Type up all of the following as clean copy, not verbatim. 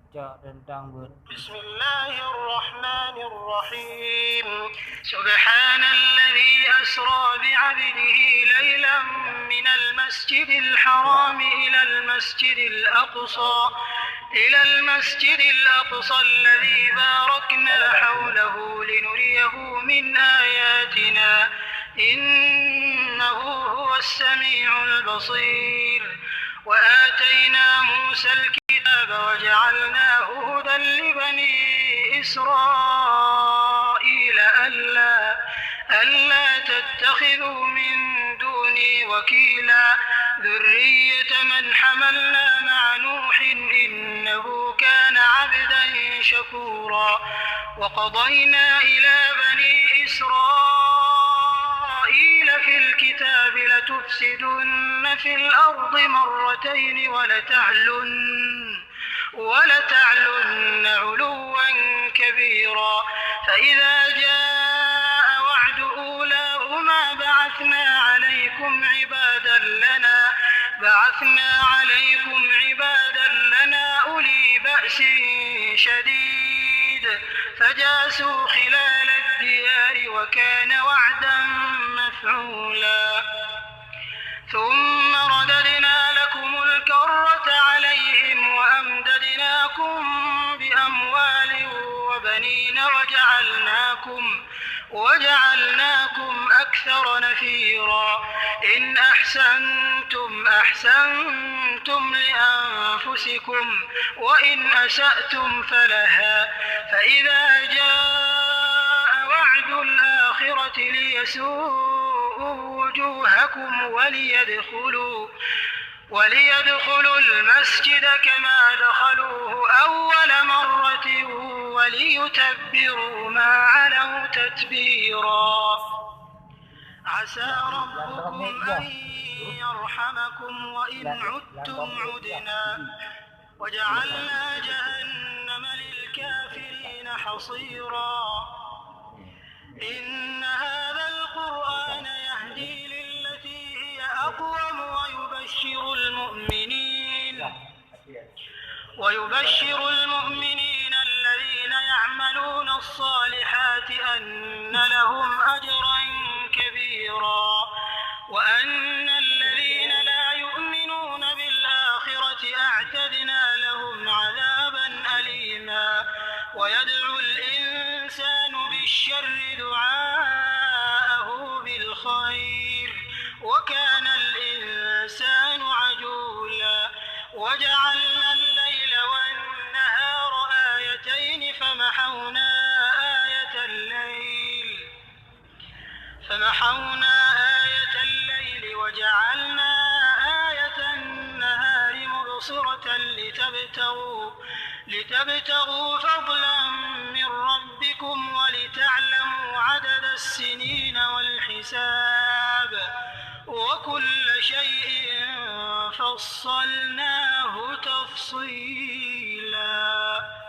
بسم الله الرحمن الرحيم. سبحان الذي أسرى بعبده ليلا من المسجد الحرام إلى المسجد الأقصى الذي باركنا حوله لنريه من آياتنا إنه هو السميع البصير. وآتينا موسى الكتاب وجعلناه هدى لبني إسرائيل ألا تتخذوا من دوني وكيلا ذرية من حملنا مع نوح إنه كان عبدا شكورا. وقضينا إلى بني إسرائيل في الكتاب لتفسدن في الأرض مرتين ولتعلن علوا كبيرا. فإذا جاء وعد أولاهما بعثنا عليكم عبادا لنا أولي بأس شديد فجاسوا خلال الديار وكان وعدا مفعولا. ثم رددنا لكم الكرة عليهم وأمددناكم بأموال وبنين وجعلناكم أكثر نفيرا. إن أحسنتم لأنفسكم وإن أسأتم فلها. فإذا جاء وعد الآخرة ليسوءوا وجوهكم وليدخلوا المسجد كما دخلوه أول مرة وليتبروا ما علوا تتبيرا. عسى ربكم أن يرحمكم وإن عدتم عدنا وجعلنا جهنم للكافرين حصيرا. إن هذا القرآن يهدي للتي هي أقوم ويبشر المؤمنين الذين يعملون الصالحات أن لهم أجرا كبيرا وأن الذين لا يؤمنون بالآخرة أعتدنا لهم عذابا أليما. ويدعو الإنسان بالشر دعاءه بالخير وكان الإنسان عجولا. وجعلنا الليل والنهار آيتين فمحونا آية الليل وجعلنا آية النهار مبصرة لتبتغوا فضلا من ربكم ولتعلموا عدد السنين والحساب وكل شيء فصلناه تفصيلا.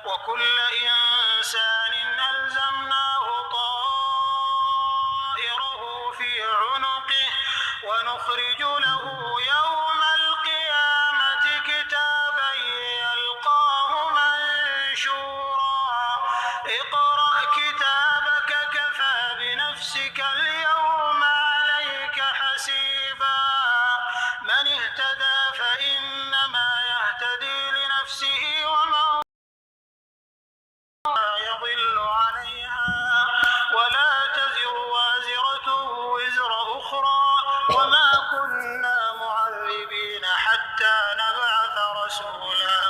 وكل إنسان ألزمناه طائره في عنقه ونخرج له يوم القيامة كتابا يلقاه منشورا. اقرأ كتابك كفى بنفسك اليوم عليك حسيبا. من اهتدى فإنما يهتدي لنفسه ومن يضل عليها ولا تزر وازرة وزر أخرى وما كنا معذبين حتى نبعث رسولا.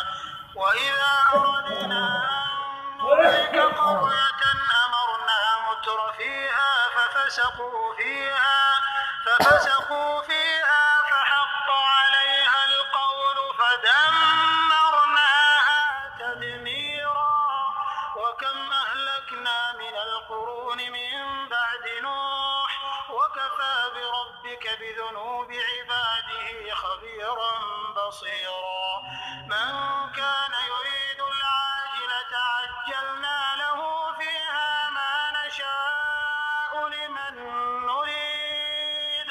وإذا أردنا أن نهلك قرية أمرنا متر فيها ففسقوا فيها فحق عليها القول فدمرناها تدميرا. وكم أهلكنا من القرون من بعد نوح وكفى بربك بذنوب عباده خبيرا بصيرا. من كان يريد العاجلة عجلنا له فيها ما نشاء لمن نريد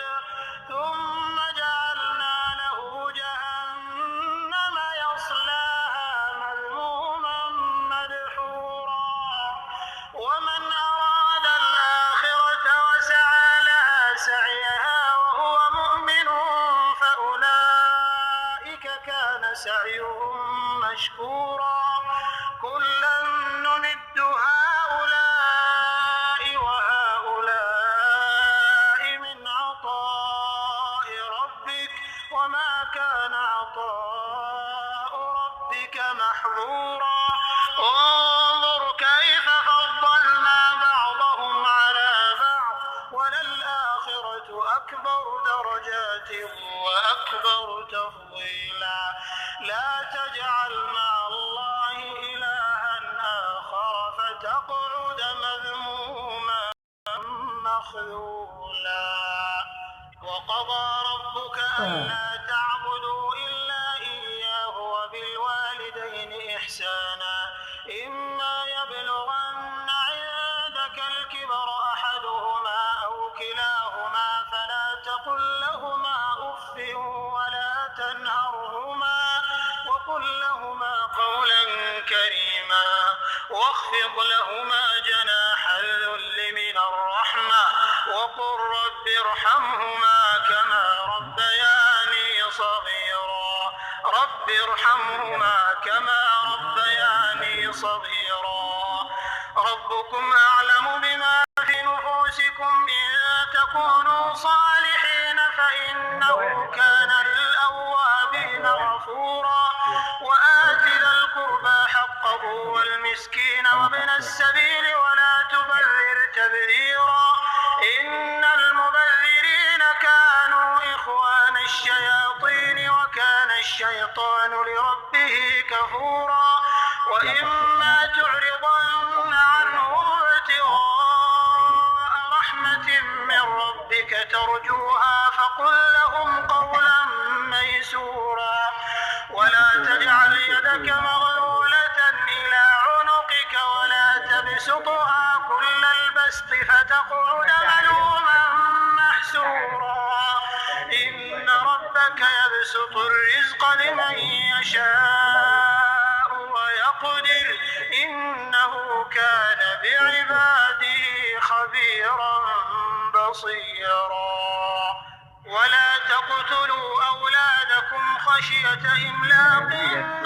ثم جعلنا له جهنم يصلاها مذموما كان سعيهم مشكورا كلا نمد هؤلاء وهؤلاء من عطاء ربك وما كان عطاء ربك محظورا انظر كيف فضلنا بعضهم على بعض وللآخرة أكبر درجات وأكبر تفضيلا لا تجعل مع الله إلها آخر فتقعد مذموما مخذولا وقضى ربك ألا تعبدوا إلا إياه وبالوالدين إحسانا إما يبلغن عندك الكبر أحدهما أو كلاهما فلا تقل لهما أف ولا تنهرهما وقل لهما قولا كريما واخفض لهما جناح الذل من الرحمة وقل رب ارحمهما كما ربياني صغيرا رب ارحمهما كما ربياني صغيرا ربكم أعلم بما في نفوسكم إن تكونوا صالحين فإنه كان للأوابين غفورا وآت ذا القربى حقه والمسكين وابن السبيل ولا تبذر تبذيرا إن المبذرين كانوا إخوان الشياطين وكان الشيطان لربه كفورا وإما تعرضن عنهم ابتغاء رحمة من ربك ترجوها فقل لهم قولا ميسورا ولا تجعل يدك مغلولة إلى عنقك ولا تبسطها كل البسط فتقعد ملوما محسورا إن ربك يبسط الرزق لمن يشاء ويقدر إنه كان بعباده خبيرا بصيرا ولا تقتلوا أولادكم خشية إملاق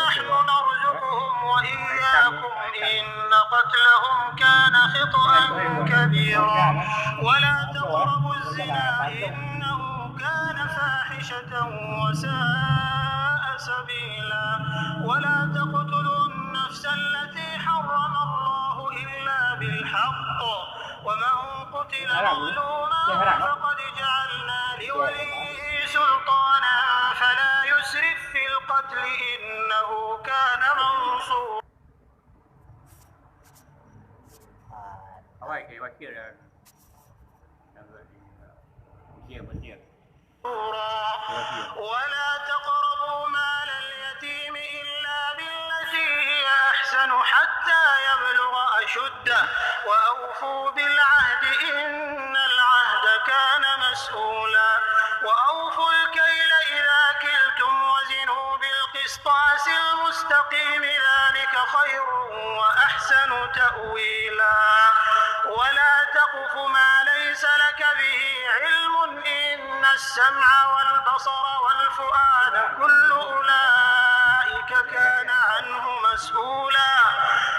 نحن نرزقهم وإياكم إن قتلهم كان خطأ كبيرا ولا تقربوا الزنا إنه كان فاحشة وساء سبيلا ولا تقتلوا النفس التي حرم الله إلا بالحق ومن قتل مظلوما فقد جعلنا لوليه سلطانا فلا يسرف في القتل إنه كان منصورا ولا تقربوا مال اليتيم إلا بالتي هي أحسن حتى يبلغ أشده وأوفوا بالعهد إن العهد كان مسؤولا وأوفوا الكيل إذا كلتم وزنوا بالقسطاس المستقيم ذلك خير وأحسن تأويلا ولا تقف ما ليس لك به علم إن السمع والبصر والفؤاد كل أولئك كان عنه مسؤولا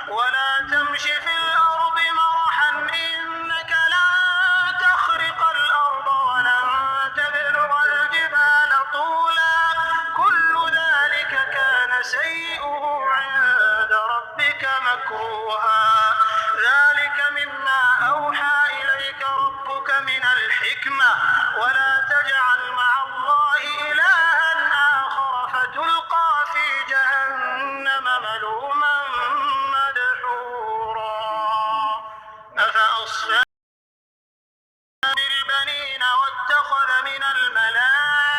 ولا تمش في الأرض مرحا إنك لن تخرق الأرض ولن تبلغ الجبال طولا كل ذلك كان سيئه عند ربك مكروها ذلك مما أوحى إليك ربك من الحكمة ولا تجعل مع الله إلها آخر فتلقى في جهنم ملوما مدحورا أفأصفى بالبنين واتخذ من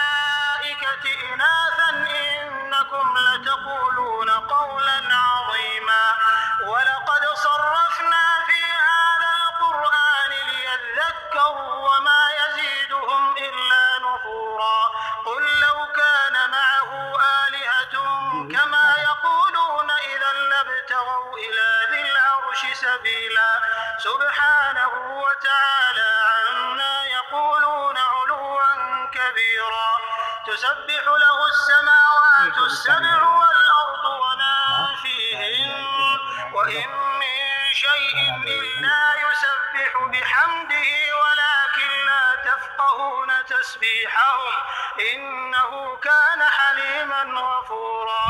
الملائكة إناثا إنكم لتقولون قولا عظيما ولقد صرفنا في هذا القرآن ليذكروا وما يزيدهم إلا نفورا قل لو كان معه آلهة كما يقولون إذا لابتغوا إلى ذي العرش سبيلا سبحانه وتعالى عما يقولون علوا كبيرا تسبح له السماوات السبع تسبيحهم إنه كان حليما غفورا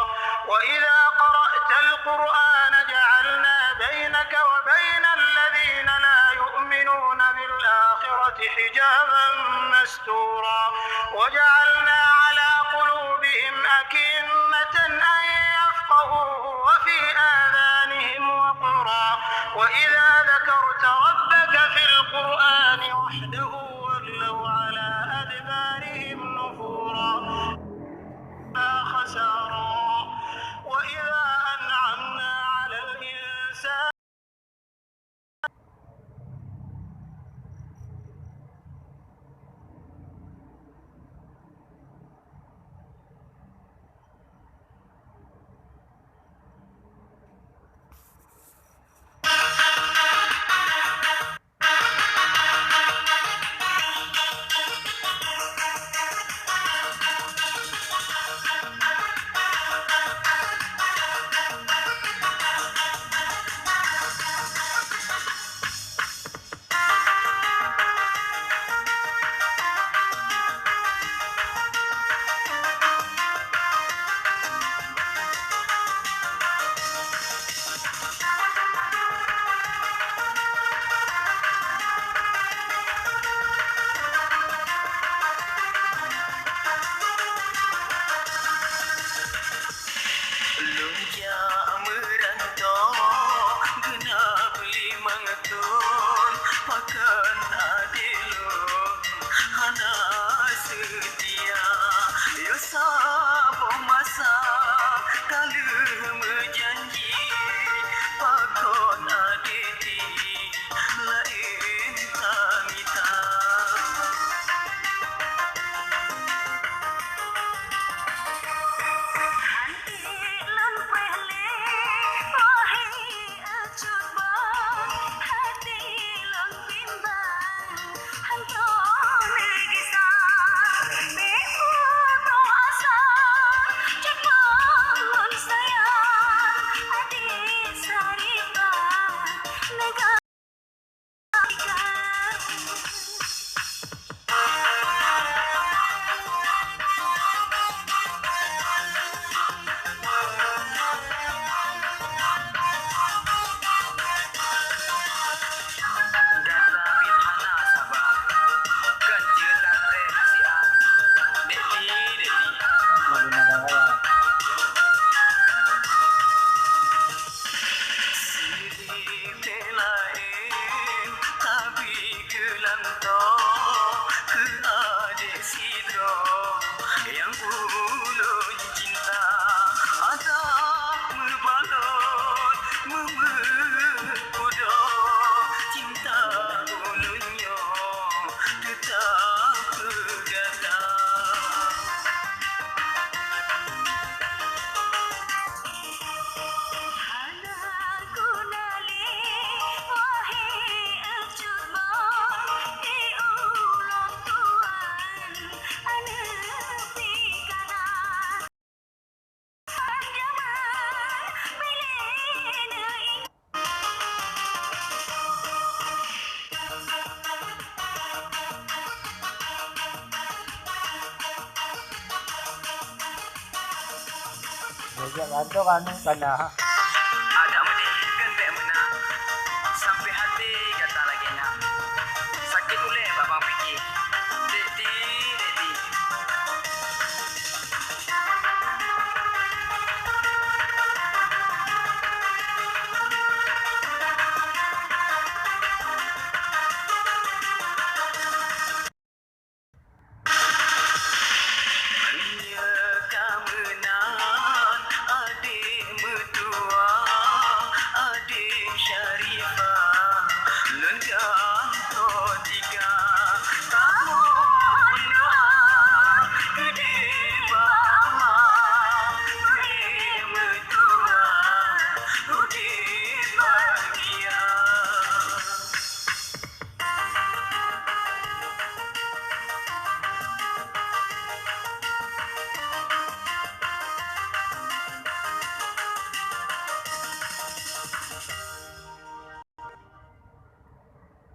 وإذا قرأت القرآن جعلنا بينك وبين الذين لا يؤمنون بالآخرة حجابا مستورا وجعلنا على قلوبهم أكنة أن يفقهوه وفي آذانهم وقرا وإذا ذكرت ربك في القرآن وحده ولوا على أدبارهم نفورا لا خسارا وإذا أنعمنا على الإنسان Jangan tu kan